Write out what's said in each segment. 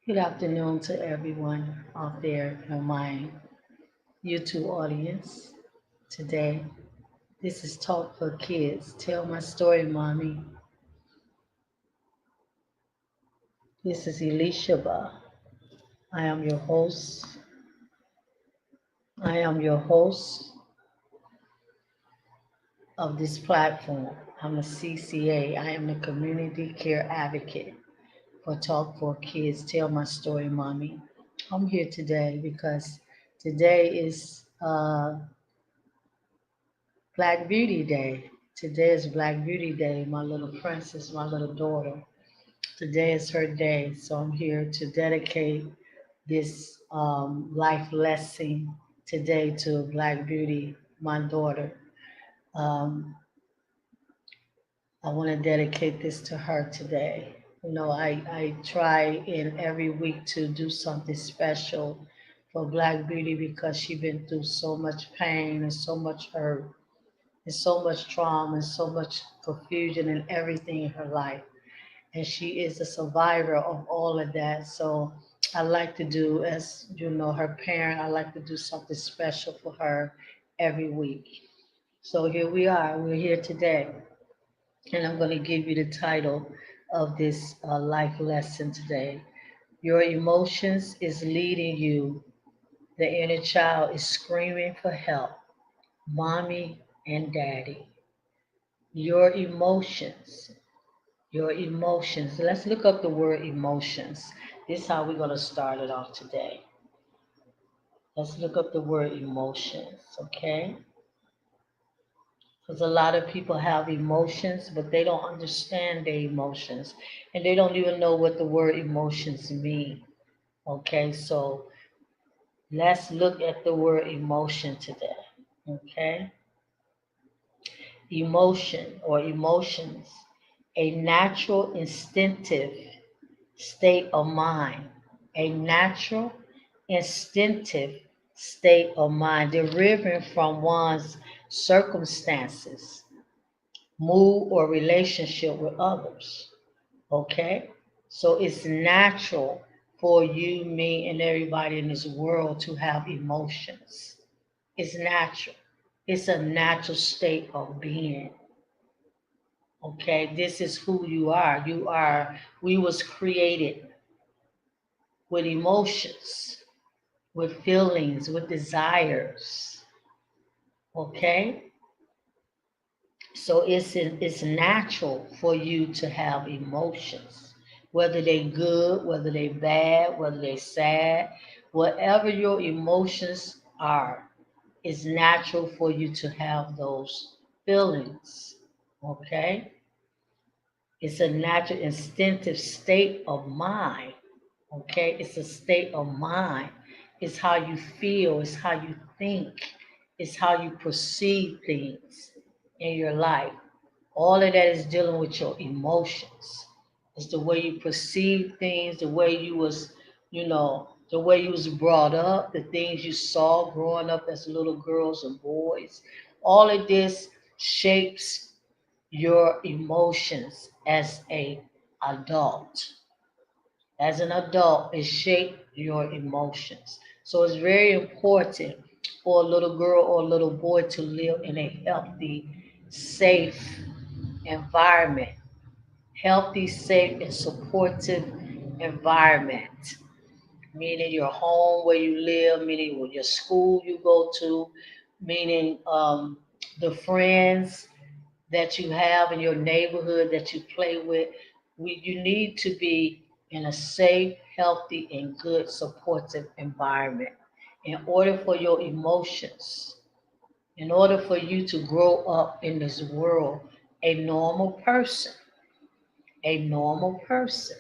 Good afternoon to everyone out there in my YouTube audience. Today, this is Talk for Kids. Tell my story, Mommy. This is Elishaba. I am your host. I am your host of this platform. I'm a CCA. I am the Community Care Advocate for Talk for Kids. Tell my story, Mommy. I'm here today because today is Black Beauty Day. Today is Black Beauty Day. My little princess, my little daughter. Today is her day. So I'm here to dedicate this life lesson today to Black Beauty, my daughter. Um, I want to dedicate this to her today. I try in every week to do something special for Black Beauty because she's been through so much pain and so much hurt and so much trauma and so much confusion and everything in her life. And she is a survivor of all of that. So I like to do, as you know, her parent, I like to do something special for her every week. So here we are. We're here today. And I'm going to give you the title of this life lesson today. Your emotions is leading you. The inner child is screaming for help. Mommy and daddy. Your emotions. Your emotions. Let's look up the word emotions. This is how we're going to start it off today. Let's look up the word emotions, okay? Because a lot of people have emotions, but they don't understand their emotions. And they don't even know what the word emotions mean. Okay, so let's look at the word emotion today. Okay? Emotion or emotions, a natural instinctive state of mind, a natural, instinctive state of mind deriving from one's circumstances, mood, or relationship with others. Okay? So it's natural for you, me, and everybody in this world to have emotions. It's natural. It's a natural state of being. Okay? This is who you are. We was created with emotions, with feelings, with desires. Okay? So it's natural for you to have emotions, whether they good, whether they bad, whether they sad, whatever your emotions are, it's natural for you to have those feelings. Okay? It's a natural instinctive state of mind. Okay, it's a state of mind. It's how you feel, it's how you think, it's how you perceive things in your life. All of that is dealing with your emotions. It's the way you perceive things, the way you was, the way you was brought up, the things you saw growing up as little girls and boys. All of this shapes your emotions as a adult. As an adult, it shapes your emotions. So it's very important for a little girl or a little boy to live in a healthy, safe environment. Healthy, safe, and supportive environment. Meaning your home where you live, meaning your school you go to, meaning the friends that you have in your neighborhood that you play with. You need to be in a safe, healthy, and good supportive environment in order for your emotions, in order for you to grow up in this world a normal person, a normal person.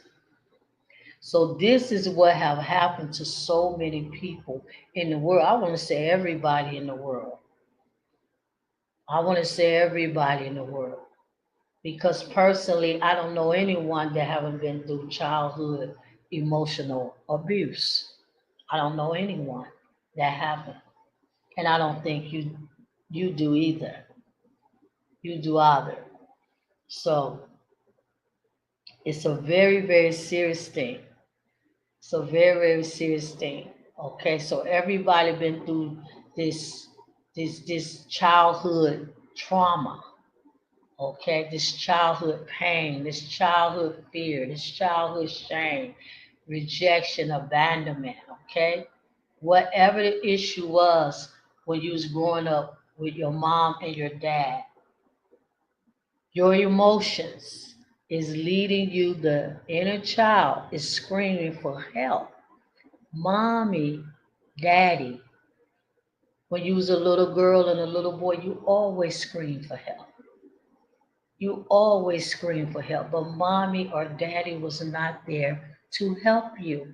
So this is what have happened to so many people in the world. I want to say everybody in the world. I want to say everybody in the world. Because personally, I don't know anyone that haven't been through childhood emotional abuse. I don't know anyone that haven't, and I don't think you do either. You do either. So it's a very serious thing. It's a very, very serious thing. Okay, so everybody been through this this childhood trauma. Okay, this childhood pain, this childhood fear, this childhood shame, rejection, abandonment. Okay, whatever the issue was when you was growing up with your mom and your dad, your emotions is leading you. The inner child is screaming for help. Mommy, daddy. When you was a little girl and a little boy, you always screamed for help. You always screamed for help, but mommy or daddy was not there to help you.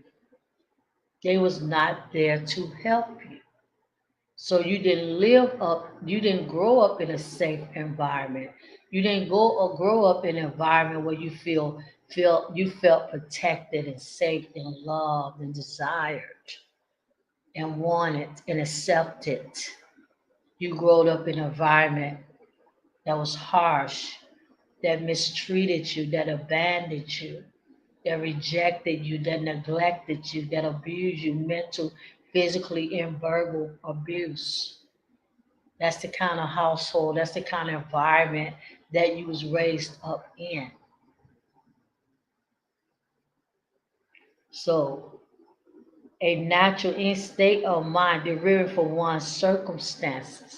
They was not there to help you. So you didn't grow up in a safe environment. You didn't go or grow up in an environment where you felt protected and safe and loved and desired and wanted and accepted. You grew up in an environment that was harsh, that mistreated you, that abandoned you, that rejected you, that neglected you, that abused you, mental, physically, and verbal abuse. That's the kind of household, that's the kind of environment that you was raised up in. So a natural state of mind deriving from one's circumstances.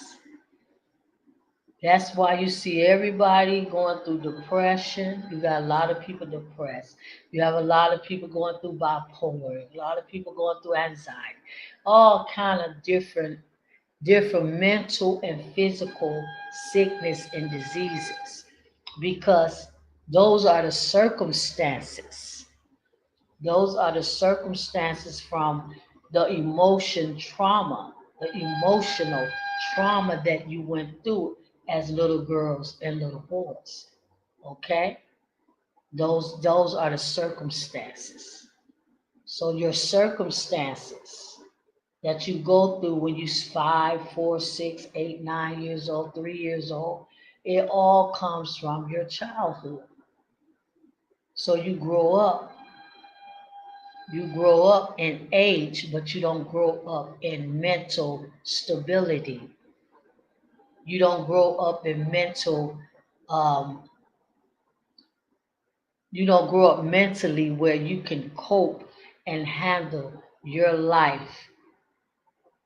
That's why you see everybody going through depression. You got a lot of people depressed. You have a lot of people going through bipolar, a lot of people going through anxiety, all kind of different mental and physical sickness and diseases because those are the circumstances. Those are the circumstances from the emotional trauma that you went through as little girls and little boys. Okay? Those are the circumstances. So your circumstances that you go through when you're 5, 4, 6, 8, 9 years old, 3 years old, it all comes from your childhood. So you grow up in age, but you don't grow up in mental stability. You don't grow up in um, you don't grow up mentally where you can cope and handle your life.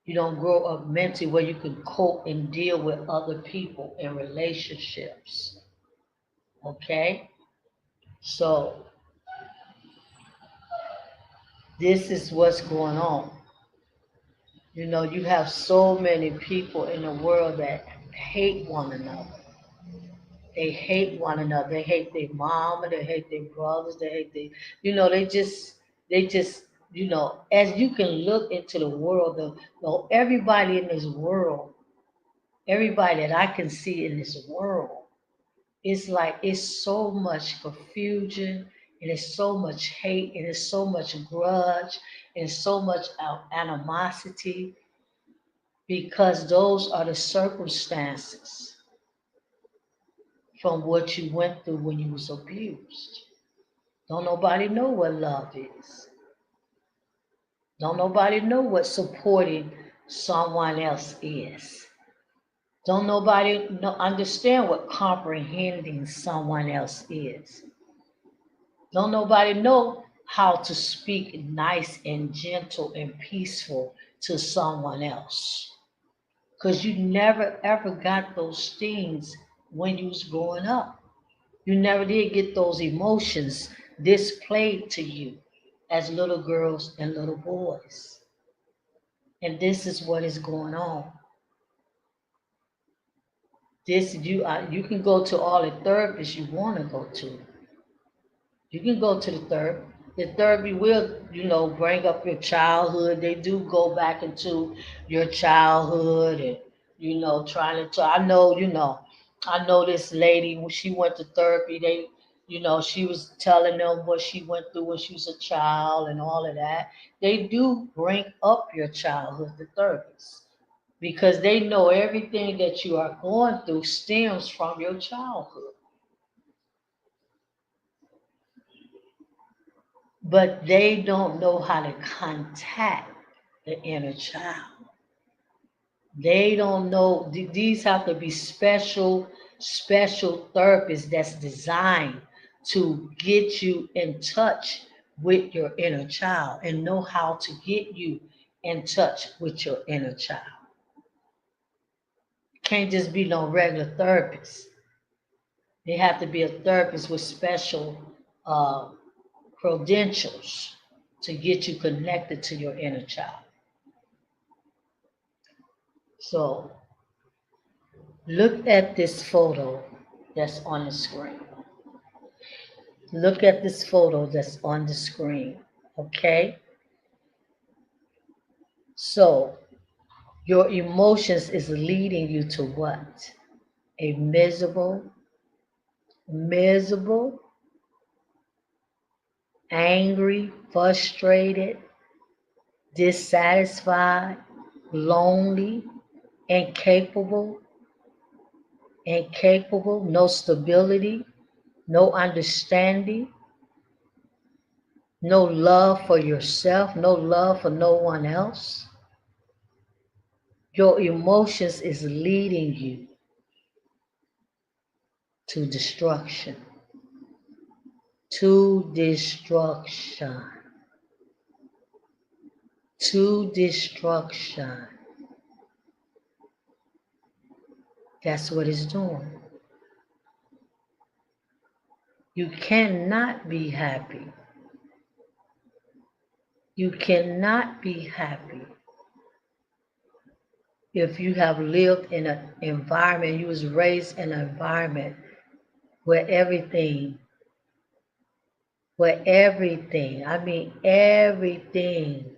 You don't grow up mentally where you can cope and deal with other people and relationships. Okay? So this is what's going on. You have so many people in the world that hate one another. They hate one another. They hate their mama. They hate their brothers. They hate they just, as you can look into the world, everybody in this world, everybody that I can see in this world, it's like it's so much confusion and it's so much hate and it's so much grudge and so much animosity because those are the circumstances from what you went through when you was abused. Don't nobody know what love is. Don't nobody know what supporting someone else is. Don't nobody understand what comprehending someone else is. Don't nobody know how to speak nice and gentle and peaceful to someone else. Because you never ever got those things when you was growing up. You never did get those emotions displayed to you as little girls and little boys. And this is what is going on. You can go to all the therapists you want to go to. You can go to the therapy. The therapy will, bring up your childhood. They do go back into your childhood and, trying to. I know this lady when she went to therapy. She was telling them what she went through when she was a child and all of that. They do bring up your childhood, the therapists, because they know everything that you are going through stems from your childhood. but they don't know how to contact the inner child. They don't know. These have to be special therapists that's designed to get you in touch with your inner child and know how to get you in touch with your inner child. Can't just be no regular therapist. They have to be a therapist with special uh, credentials to get you connected to your inner child. So look at this photo that's on the screen. Look at this photo that's on the screen. Okay? So your emotions is leading you to what? A miserable, angry, frustrated, dissatisfied, lonely, incapable, no stability, no understanding, no love for yourself, no love for no one else. Your emotions is leading you to destruction. To destruction. To destruction. That's what it's doing. You cannot be happy. You cannot be happy if you have lived in an environment, you was raised in an environment where everything, I mean everything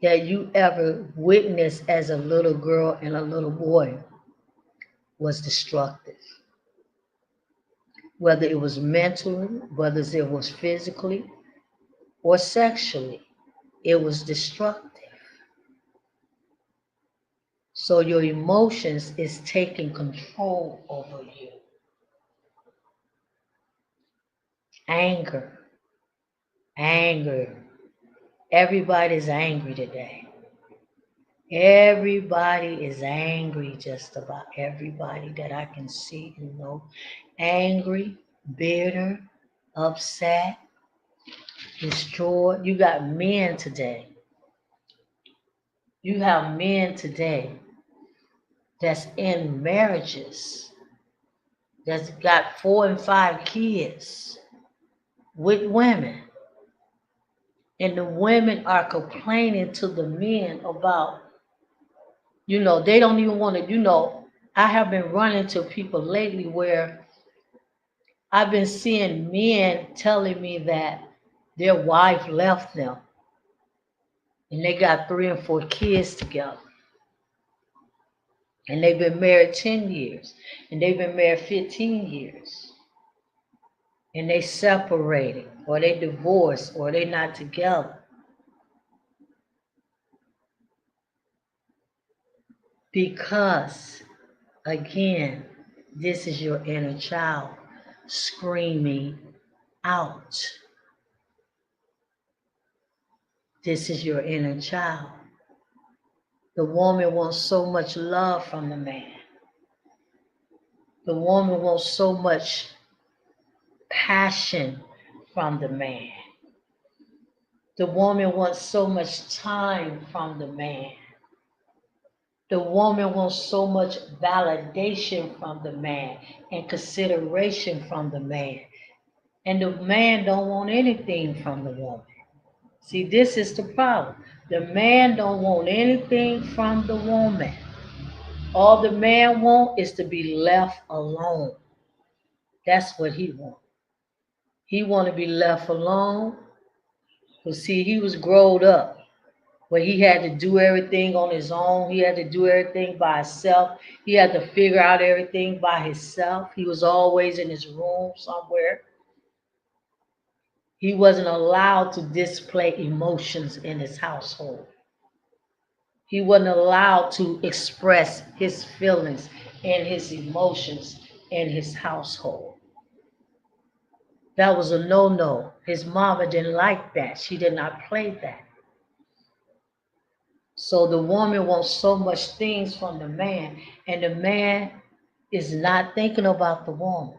that you ever witnessed as a little girl and a little boy was destructive. Whether it was mentally, whether it was physically or sexually, it was destructive. So your emotions is taking control over you. Anger. Everybody's angry today. Everybody is angry, just about everybody that I can see and know. Angry, bitter, upset, destroyed. You got men today. You have men today that's in marriages, that's got 4 and 5 kids with women. And the women are complaining to the men about, they don't even want to, I have been running to people lately where I've been seeing men telling me that their wife left them and they got 3 and 4 kids together. And they've been married 10 years and they've been married 15 years. And they separated or they divorced or they not together. Because, again, this is your inner child screaming out. This is your inner child. The woman wants so much love from the man. The woman wants so much passion from the man. The woman wants so much time from the man. The woman wants so much validation from the man and consideration from the man. And the man don't want anything from the woman. See, this is the problem. The man don't want anything from the woman. All the man wants is to be left alone. That's what he wants. He want to be left alone. Because see, he was growed up where he had to do everything on his own. He had to do everything by himself. He had to figure out everything by himself. He was always in his room somewhere. He wasn't allowed to display emotions in his household. He wasn't allowed to express his feelings and his emotions in his household. That was a no-no. His mama didn't like that. She did not play that. So the woman wants so much things from the man, and the man is not thinking about the woman.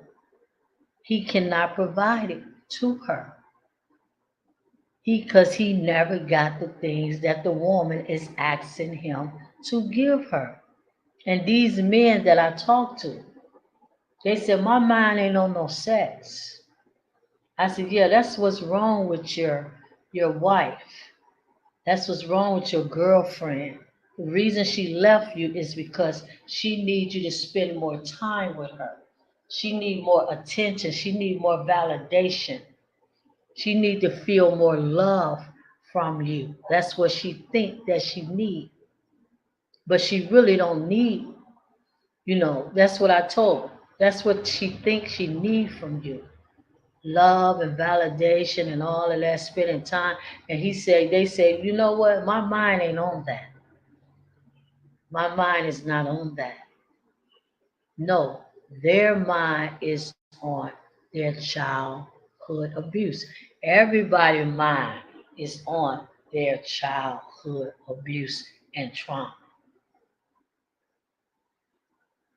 He cannot provide it to her. Because he never got the things that the woman is asking him to give her. And these men that I talk to, they said, my mind ain't on no sex. I said, yeah, that's what's wrong with your wife. That's what's wrong with your girlfriend. The reason she left you is because she needs you to spend more time with her. She needs more attention. She needs more validation. She needs to feel more love from you. That's what she think that she need. But she really don't need, that's what I told her. That's what she thinks she need from you. Love and validation and all of that, spending time. And they say, you know what? My mind ain't on that. My mind is not on that. No, their mind is on their childhood abuse. Everybody's mind is on their childhood abuse and trauma.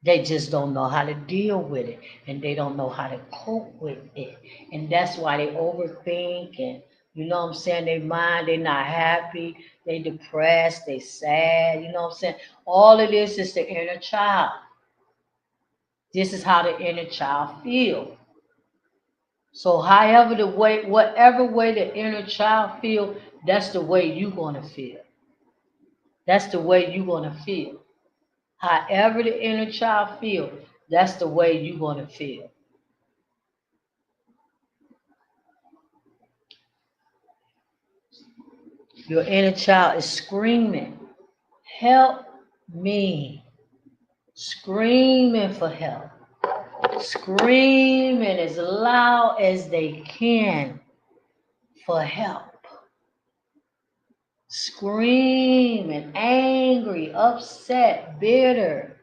They just don't know how to deal with it, and they don't know how to cope with it. And that's why they overthink, and you know what I'm saying, they mind, they not happy, they depressed, they sad, you know what I'm saying? All of this is the inner child. This is how the inner child feel. So whatever way the inner child feel, that's the way you're gonna feel. That's the way you're gonna feel. However the inner child feel, that's the way you're gonna feel. Your inner child is screaming, help me. Screaming for help. Screaming as loud as they can for help. Screaming, angry, upset, bitter,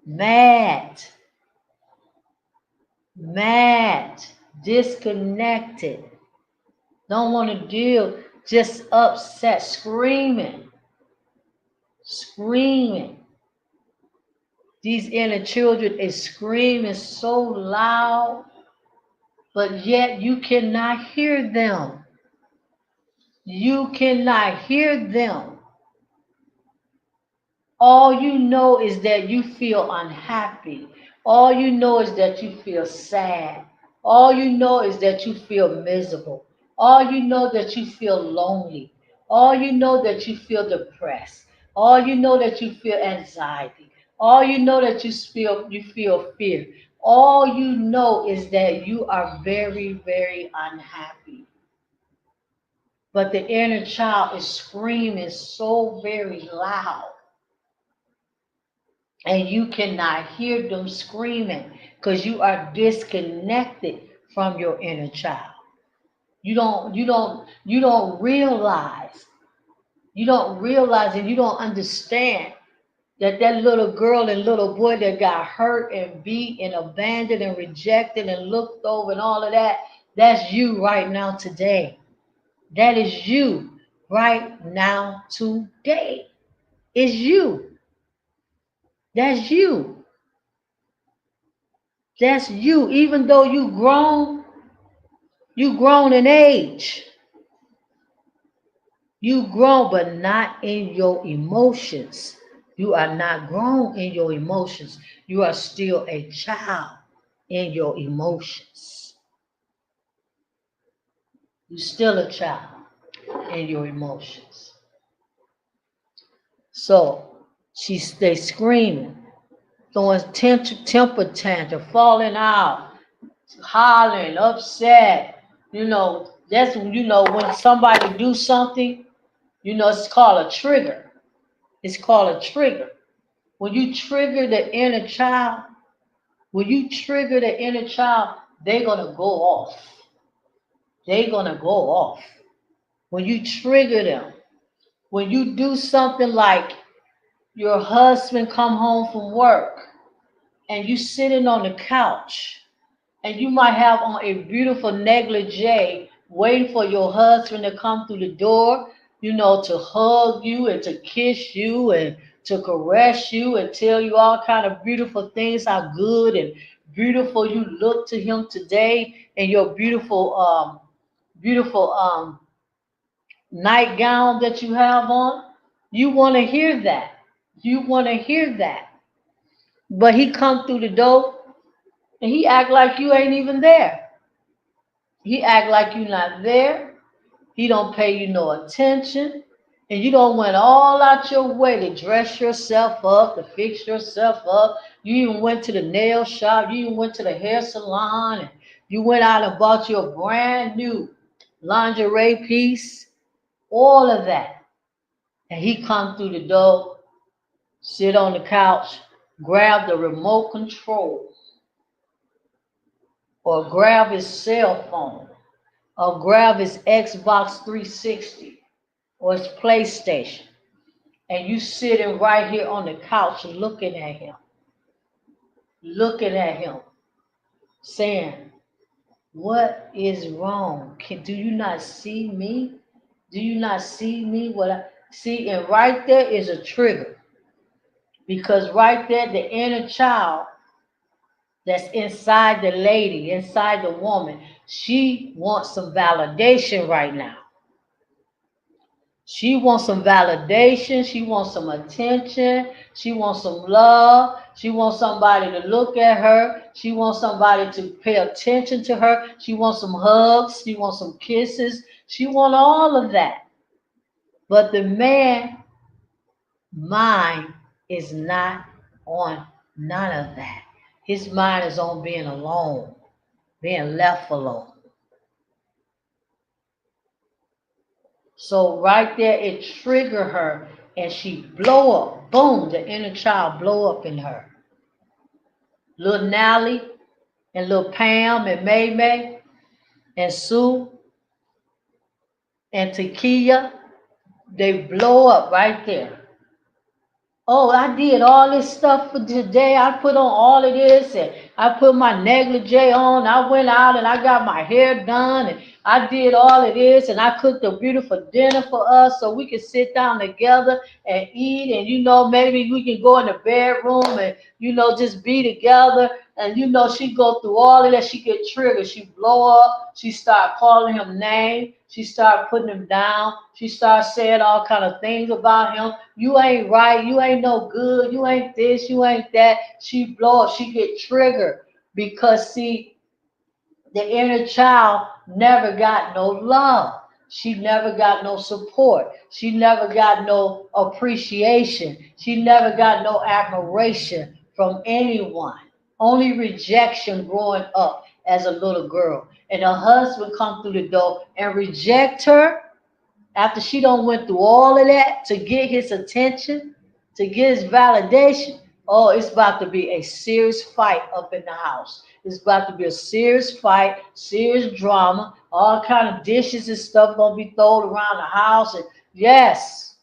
mad, disconnected, don't want to deal, just upset, screaming. These inner children is screaming so loud, but yet you cannot hear them. You cannot hear them. All you know is that you feel unhappy. All you know is that you feel sad. All you know is that you feel miserable. All you know that you feel lonely. All you know that you feel depressed. All you know that you feel anxiety. All you know that you feel fear. All you know is that you are very, very unhappy. But the inner child is screaming so very loud. And you cannot hear them screaming because you are disconnected from your inner child. You don't realize, and you don't understand that little girl and little boy that got hurt and beat and abandoned and rejected and looked over and all of that, that's you right now today. That is you right now today. It's you. That's you. That's you. Even though you grown in age. You grown, but not in your emotions. You are not grown in your emotions. You are still a child in your emotions. You're still a child in your emotions. So they screaming, throwing temper tantrum, falling out, hollering, upset. That's when somebody do something, it's called a trigger. It's called a trigger. When you trigger the inner child, they're gonna go off. They're gonna go off. When you trigger them, when you do something like your husband come home from work and you sitting on the couch, and you might have on a beautiful negligee waiting for your husband to come through the door, to hug you and to kiss you and to caress you and tell you all kind of beautiful things, how good and beautiful you look to him today in your beautiful nightgown that you have on. You want to hear that. You want to hear that. But he come through the door and he act like you ain't even there. He act like you not there. He don't pay you no attention. And you don't went all out your way to dress yourself up, to fix yourself up. You even went to the nail shop. You even went to the hair salon. And you went out and bought your brand new lingerie piece. All of that. And he come through the door, sit on the couch, grab the remote control, or grab his cell phone, or grab his Xbox 360 or his PlayStation, and you sitting right here on the couch looking at him, saying, "What is wrong? Do you not see me? Do you not see me? What I see?" And right there is a trigger, because right there, the inner child that's inside the lady, inside the woman, she wants some validation right now. She wants some validation. She wants some attention. She wants some love. She wants somebody to look at her. She wants somebody to pay attention to her. She wants some hugs. She wants some kisses. She wants all of that. But the man mind is not on none of that. His mind is on being alone, being left alone. So right there, it triggered her, and she blow up. Boom! The inner child blow up in her. Little Nally and little Pam and May May and Sue and Takia, they blow up right there. Oh, I did all this stuff for today. I put on all of this and I put my negligee on. I went out and I got my hair done and I did all of this and I cooked a beautiful dinner for us so we could sit down together and eat. And, maybe we can go in the bedroom and, just be together. And, she go through all of that. She get triggered. She blow up. She start calling him names. She start putting him down. She start saying all kind of things about him. You ain't right. You ain't no good. You ain't this. You ain't that. She blow up. She get triggered because, see, the inner child never got no love. She never got no support. She never got no appreciation. She never got no admiration from anyone. Only rejection growing up as a little girl. And her husband come through the door and reject her after she done went through all of that to get his attention, to get his validation. Oh, it's about to be a serious fight up in the house. It's about to be a serious fight, serious drama. All kind of dishes and stuff gonna be thrown around the house. And yes,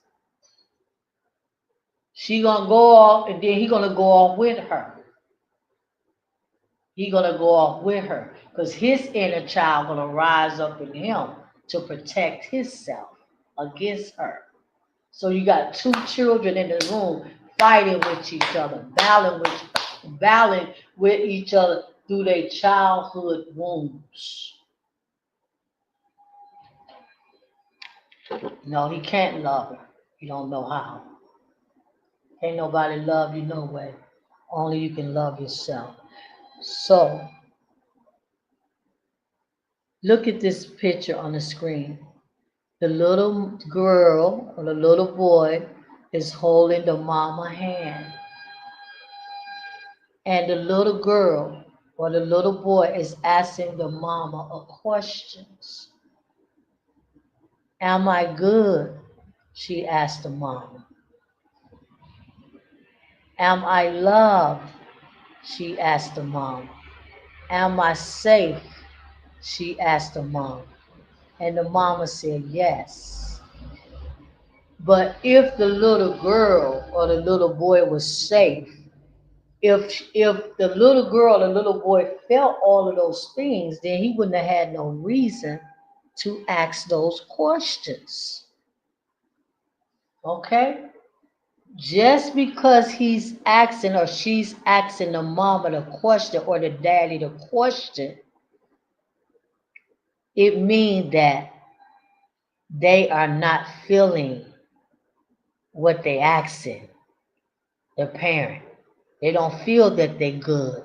she gonna go off, and then he gonna go off with her. He gonna go off with her because his inner child gonna rise up in him to protect himself against her. So you got two children in the room fighting with each other, battling with each other through their childhood wounds. No, he can't love her. He don't know how. Ain't nobody love you no way. Only you can love yourself. So look at this picture on the screen. The little girl or the little boy is holding the mama hand. And the little girl or the little boy is asking the mama a questions. Am I good? She asked the mama. Am I loved? She asked the mama. Am I safe? She asked the mama. And the mama said yes. But if the little girl or the little boy was safe, If the little girl or little boy felt all of those things, then he wouldn't have had no reason to ask those questions. Okay? Just because he's asking or she's asking the mama the question or the daddy the question, it means that they are not feeling what they asking the parent. They don't feel that they good.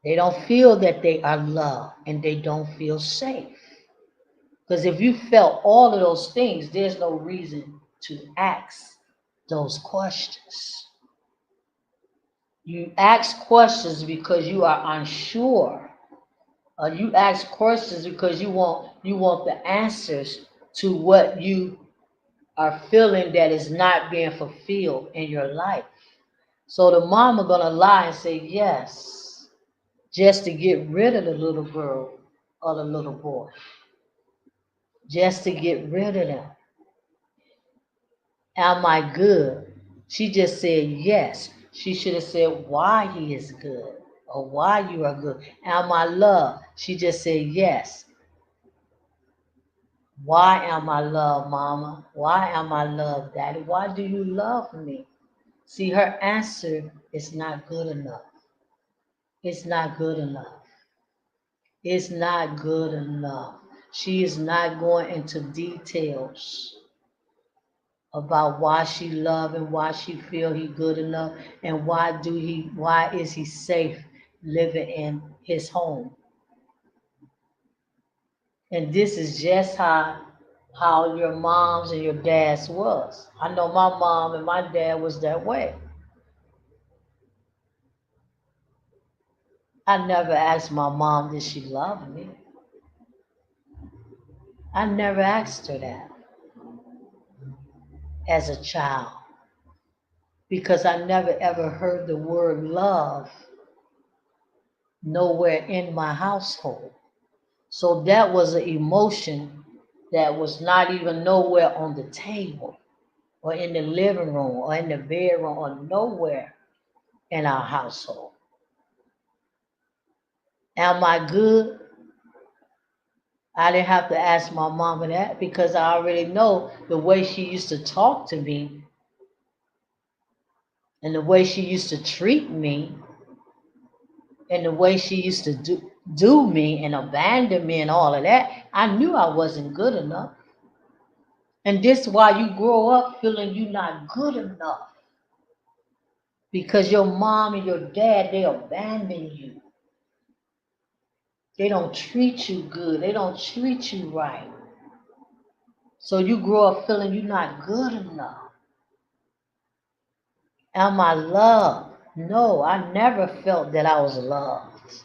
They don't feel that they are loved and they don't feel safe. Because if you felt all of those things, there's no reason to ask those questions. You ask questions because you are unsure. You ask questions because you want the answers to what you are feeling that is not being fulfilled in your life. So the mama gonna lie and say yes, just to get rid of the little girl or the little boy, just to get rid of them. Am I good? She just said yes. She should have said why he is good or why you are good. Am I loved? She just said yes. Why am I loved, mama? Why am I loved, daddy? Why do you love me? See, her answer is not good enough. It's not good enough. It's not good enough. She is not going into details about why she love and why she feel he good enough and why is he safe living in his home. And this is just how your moms and your dads was. I know my mom and my dad was that way. I never asked my mom did she love me. I never asked her that as a child because I never ever heard the word love nowhere in my household. So that was an emotion that was not even nowhere on the table or in the living room or in the bedroom or nowhere in our household. Am I good? I didn't have to ask my mama that because I already know the way she used to talk to me and the way she used to treat me and the way she used to do me and abandon me and all of that. I knew I wasn't good enough. And this is why you grow up feeling you're not good enough. Because your mom and your dad, they abandon you. They don't treat you good. They don't treat you right. So you grow up feeling you're not good enough. Am I loved? No, I never felt that I was loved.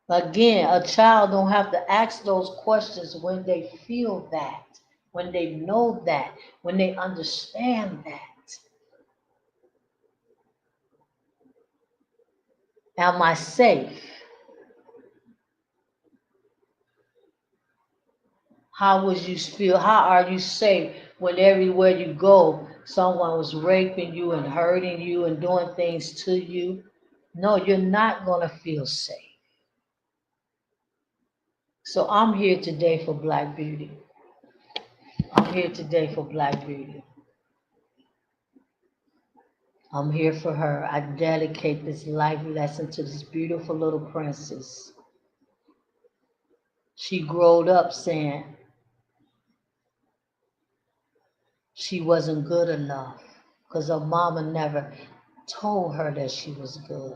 Again, a child don't have to ask those questions when they feel that, when they know that, when they understand that. Am I safe? How would you feel? How are you safe when everywhere you go, someone was raping you and hurting you and doing things to you? No, you're not going to feel safe. So I'm here today for Black Beauty. I'm here today for Black Beauty. I'm here for her. I dedicate this life lesson to this beautiful little princess. She growed up saying she wasn't good enough because her mama never told her that she was good.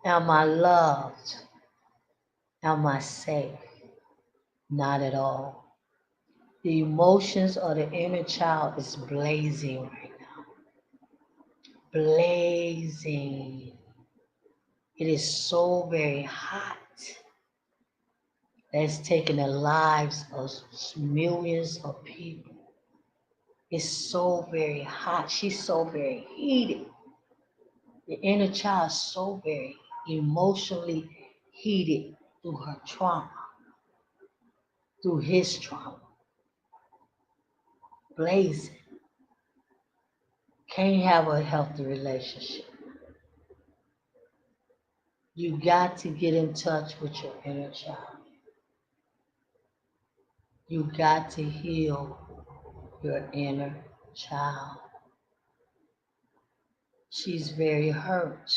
Am I loved? Am I safe? Not at all. The emotions of the inner child is blazing right now. Blazing. It is so very hot. That's taking the lives of millions of people. It's so very hot. She's so very heated. The inner child is so very emotionally heated through her trauma. through his trauma, blazing. Can't have a healthy relationship. You got to get in touch with your inner child. You got to heal your inner child. She's very hurt,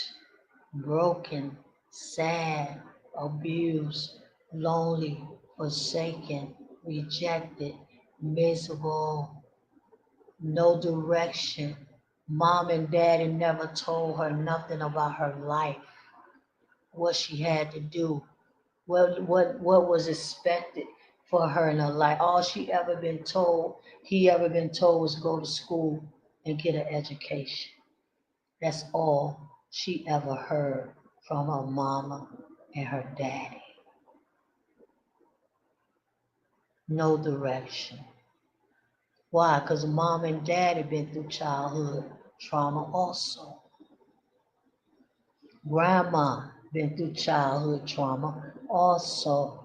broken, sad, abused, lonely, forsaken, rejected, miserable, no direction. Mom and daddy never told her nothing about her life, what she had to do, what was expected for her in her life. All he ever been told was go to school and get an education. That's all she ever heard from her mama and her daddy. No direction. Why? Because mom and daddy been through childhood trauma also. Grandma been through childhood trauma also.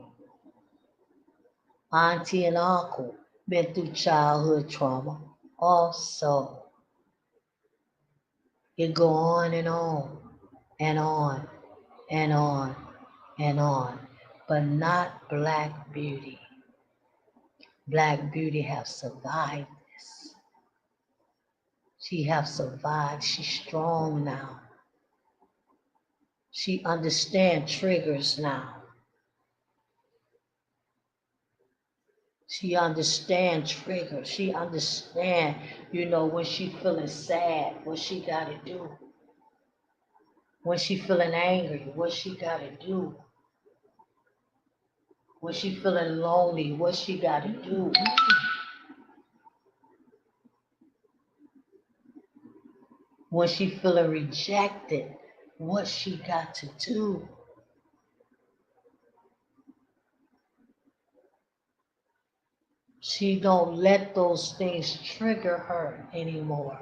Auntie and uncle been through childhood trauma also. It go on and on and on and on and on, but not Black Beauty. Black Beauty have survived this. She have survived. She's strong now. She understands triggers now. She understands triggers. She understands, when she feeling sad, what she got to do. When she feeling angry, what she got to do. When she feeling lonely, what she got to do. When she feeling rejected, what she got to do. She don't let those things trigger her anymore.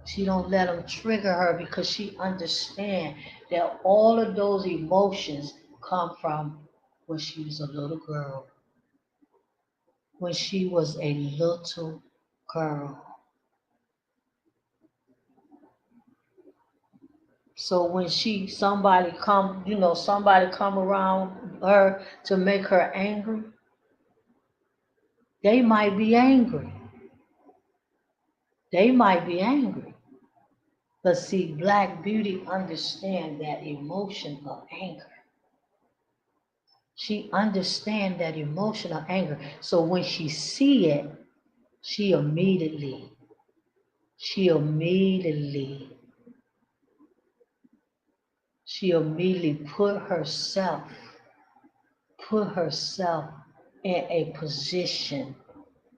She don't let them trigger her because she understands that all of those emotions come from when she was a little girl. When she was a little girl. So when somebody come around her to make her angry, they might be angry. They might be angry. But see, Black Beauty understands that emotion of anger. She understands that emotion of anger. So when she see it, she immediately put herself in a position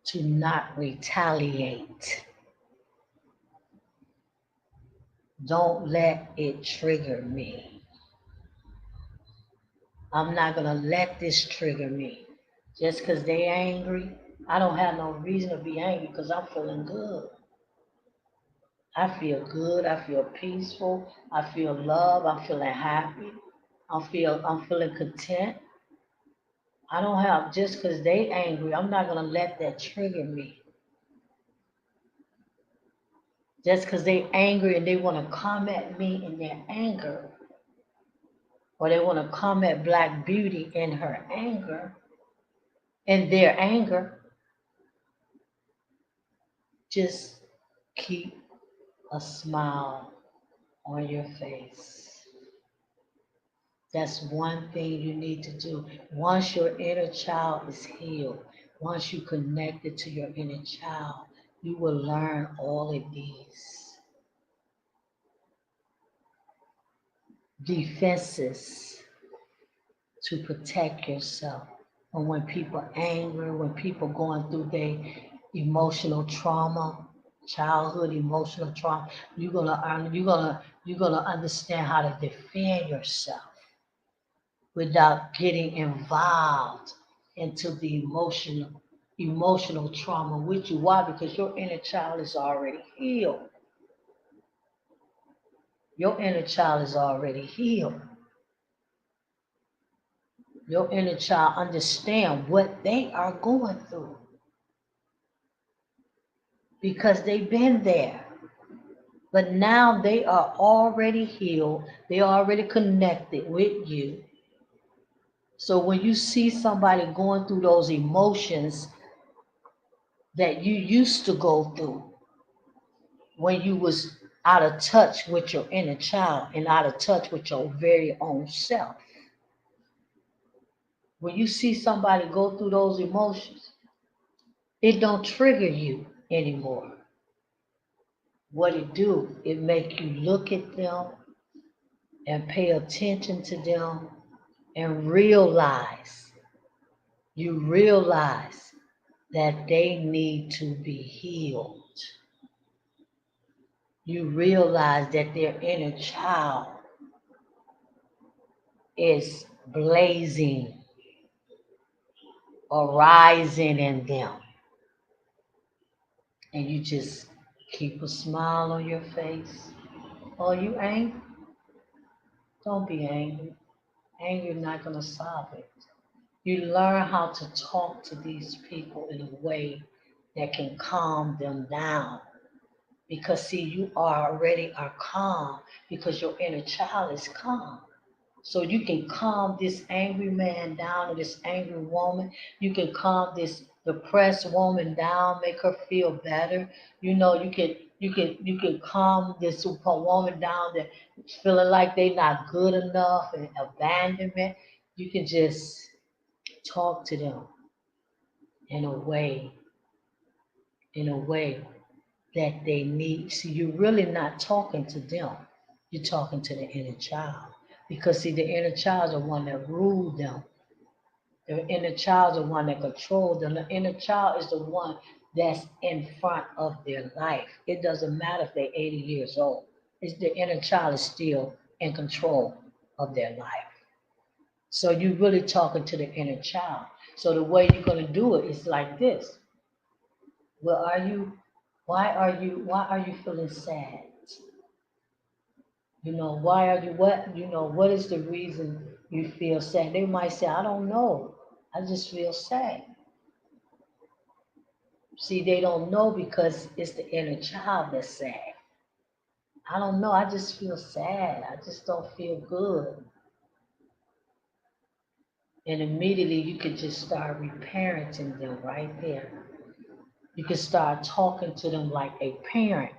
to not retaliate. Don't let it trigger me. I'm not going to let this trigger me. Just because they angry, I don't have no reason to be angry because I'm feeling good. I feel good. I feel peaceful. I feel love. I'm feeling happy. I'm feeling content. I don't have, just because they angry, I'm not going to let that trigger me. Just because they angry and they want to come at me in their anger, or they want to come at Black Beauty in her anger, in their anger, just keep a smile on your face. That's one thing you need to do. Once your inner child is healed, once you connected to your inner child, you will learn all of these defenses to protect yourself. And when people are angry, when people going through their emotional trauma, childhood emotional trauma, you're gonna understand how to defend yourself without getting involved into the emotional trauma with you. Why? Because your inner child is already healed. Your inner child is already healed. Your inner child understand what they are going through because they've been there. But now they are already healed. They are already connected with you. So when you see somebody going through those emotions that you used to go through when you was out of touch with your inner child and out of touch with your very own self, when you see somebody go through those emotions, it don't trigger you anymore. What it do, it make you look at them and pay attention to them and realize that they need to be healed. You realize that their inner child is blazing, arising in them. And you just keep a smile on your face. Oh, you angry? Don't be angry. Anger is not going to solve it. You learn how to talk to these people in a way that can calm them down. Because see, you already are calm because your inner child is calm. So you can calm this angry man down or this angry woman. You can calm this depressed woman down, make her feel better. You can calm this woman down that feeling like they're not good enough and abandonment. You can just talk to them in a way, in a way that they need. See, you're really not talking to them. You're talking to the inner child. Because see, the inner child is the one that ruled them. The inner child is the one that controls them. The inner child is the one that's in front of their life. It doesn't matter if they're 80 years old. It's the inner child is still in control of their life. So you're really talking to the inner child. So the way you're going to do it is like this. Well, why are you feeling sad? Why are you, what is the reason you feel sad? They might say, I don't know. I just feel sad. See, they don't know because it's the inner child that's sad. I don't know. I just feel sad. I just don't feel good. And immediately you could just start reparenting them right there. You can start talking to them like a parent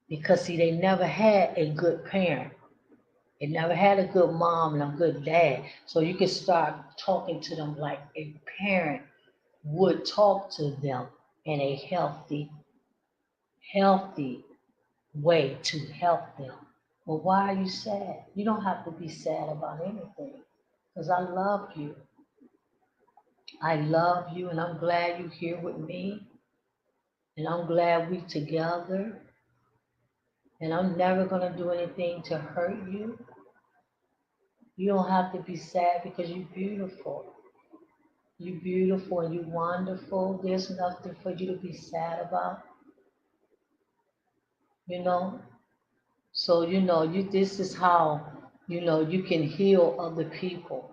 because see, they never had a good parent. They never had a good mom and a good dad. So you can start talking to them like a parent would talk to them in a healthy way to help them. Well, why are you sad? You don't have to be sad about anything because I love you. I love you and I'm glad you're here with me. And I'm glad we together. And I'm never going to do anything to hurt you. You don't have to be sad because you're beautiful. You're beautiful and you're wonderful. There's nothing for you to be sad about, you know. So, this is how, you can heal other people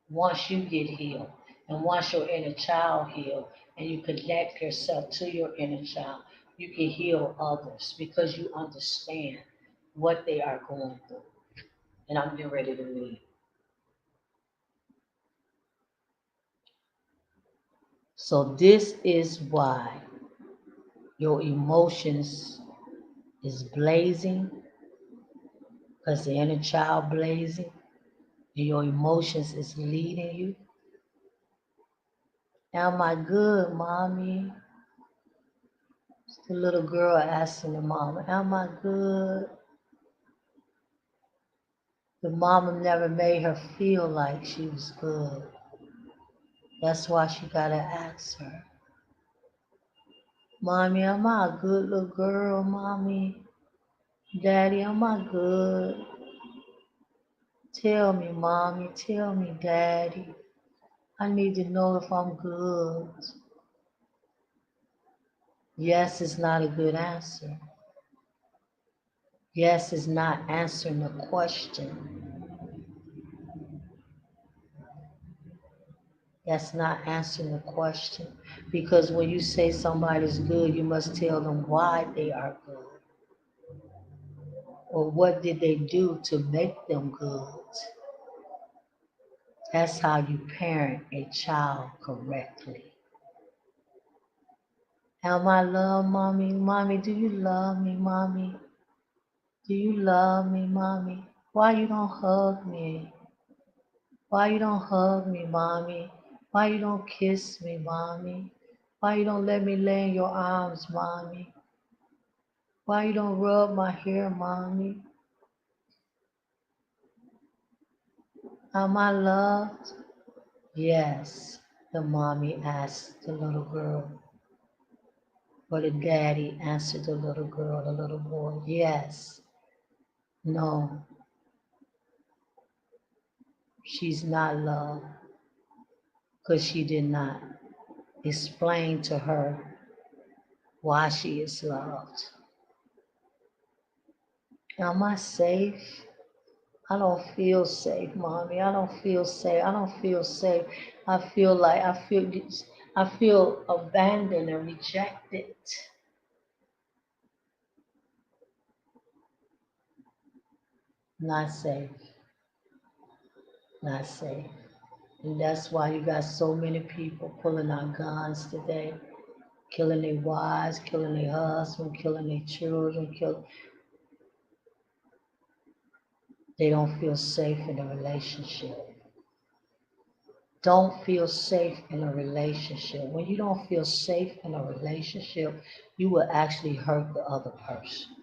once you get healed and once your inner child healed and you connect yourself to your inner child, you can heal others because you understand what they are going through. And I'm getting ready to leave. So this is why your emotions is blazing because the inner child blazing and your emotions is leading you. Am I good, mommy? The little girl asking the mama, am I good? The mama never made her feel like she was good. That's why she gotta ask her, mommy, am I a good little girl, mommy? Daddy, am I good? Tell me, mommy, tell me, daddy. I need to know if I'm good. Yes is not a good answer. Yes is not answering the question. That's not answering the question. Because when you say somebody's good, you must tell them why they are good. Or what did they do to make them good? That's how you parent a child correctly. Am I love mommy? Mommy, do you love me, mommy? Do you love me, mommy? Why you don't hug me? Why you don't hug me, mommy? Why you don't kiss me, mommy? Why you don't let me lay in your arms, mommy? Why you don't rub my hair, mommy? Am I loved? Yes, the mommy asked the little girl. But the daddy answered the little girl, the little boy, yes, no, she's not loved because she did not explain to her why she is loved. Am I safe? I don't feel safe, mommy. I don't feel safe. I don't feel safe. I feel abandoned and rejected. Not safe. Not safe. And that's why you got so many people pulling out guns today, killing their wives, killing their husbands, killing their children, they don't feel safe in a relationship. Don't feel safe in a relationship. When you don't feel safe in a relationship, you will actually hurt the other person.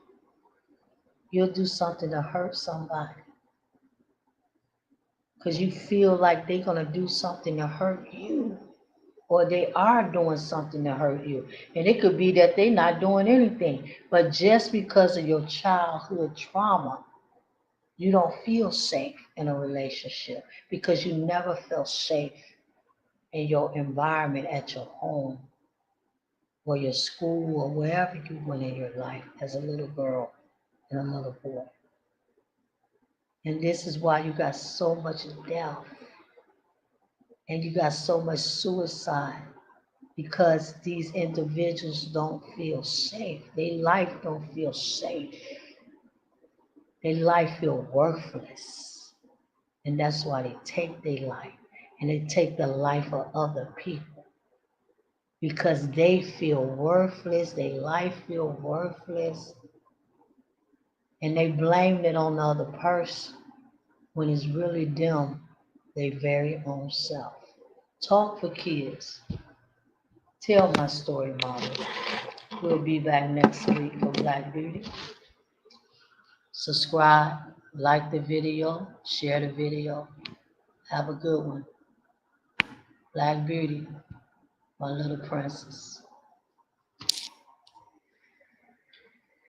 You'll do something to hurt somebody because you feel like they're going to do something to hurt you, or they are doing something to hurt you. And it could be that they're not doing anything, but just because of your childhood trauma, you don't feel safe in a relationship because you never felt safe in your environment at your home or your school or wherever you went in your life as a little girl and a little boy. And this is why you got so much death and you got so much suicide, because these individuals don't feel safe. Their life don't feel safe. Their life feel worthless. And that's why they take their life and they take the life of other people because they feel worthless. Their life feel worthless. And they blame it on the other person when it's really them, their very own self. Talk for kids. Tell my story, Mommy. We'll be back next week for Black Beauty. Subscribe, like the video, share the video. Have a good one. Black Beauty, my little princess.